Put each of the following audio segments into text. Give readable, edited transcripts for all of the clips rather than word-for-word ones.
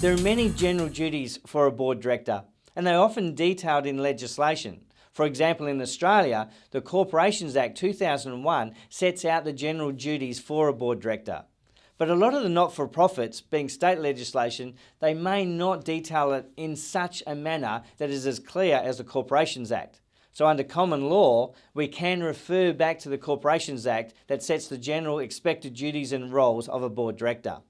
There are many general duties for a board director, and they're often detailed in legislation. For example, in Australia, the Corporations Act 2001 sets out the general duties for a board director. But a lot of the not-for-profits, being state legislation, they may not detail it in such a manner that is as clear as the Corporations Act. So under common law, we can refer back to the Corporations Act that sets the general expected duties and roles of a board director.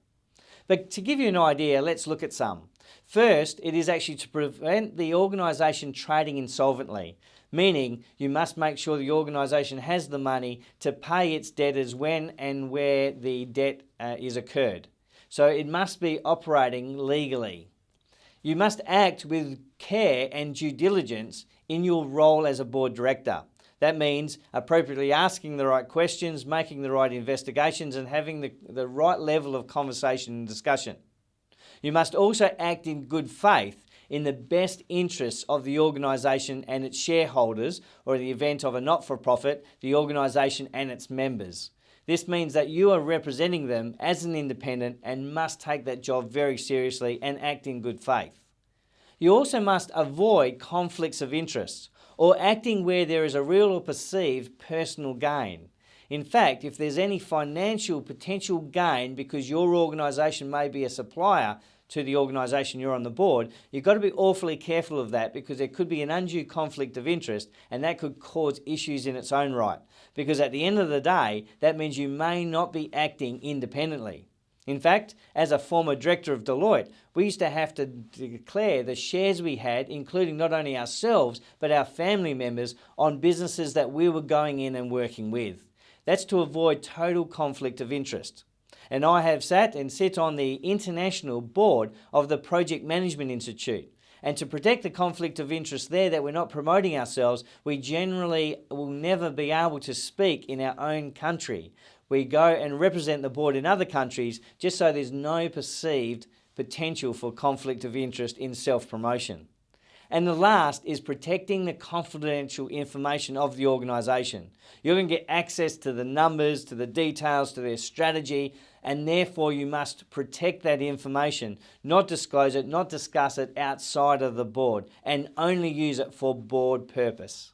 But to give you an idea, let's look at some. First, it is actually to prevent the organisation trading insolvently, meaning you must make sure the organisation has the money to pay its debtors when and where the debt is occurred. So it must be operating legally. You must act with care and due diligence in your role as a board director. That means appropriately asking the right questions, making the right investigations, and having the right level of conversation and discussion. You must also act in good faith in the best interests of the organisation and its shareholders, or in the event of a not-for-profit, the organisation and its members. This means that you are representing them as an independent and must take that job very seriously and act in good faith. You also must avoid conflicts of interest, or acting where there is a real or perceived personal gain. In fact, if there's any financial potential gain because your organisation may be a supplier to the organisation you're on the board, you've got to be awfully careful of that, because there could be an undue conflict of interest and that could cause issues in its own right. Because at the end of the day, that means you may not be acting independently. In fact, as a former director of Deloitte, we used to have to declare the shares we had, including not only ourselves, but our family members, on businesses that we were going in and working with. That's to avoid total conflict of interest. And I have sat and sit on the international board of the Project Management Institute. And to protect the conflict of interest there, that we're not promoting ourselves, we generally will never be able to speak in our own country. We go and represent the board in other countries just so there's no perceived potential for conflict of interest in self-promotion. And the last is protecting the confidential information of the organisation. You're going to get access to the numbers, to the details, to their strategy, and therefore you must protect that information, not disclose it, not discuss it outside of the board, and only use it for board purpose.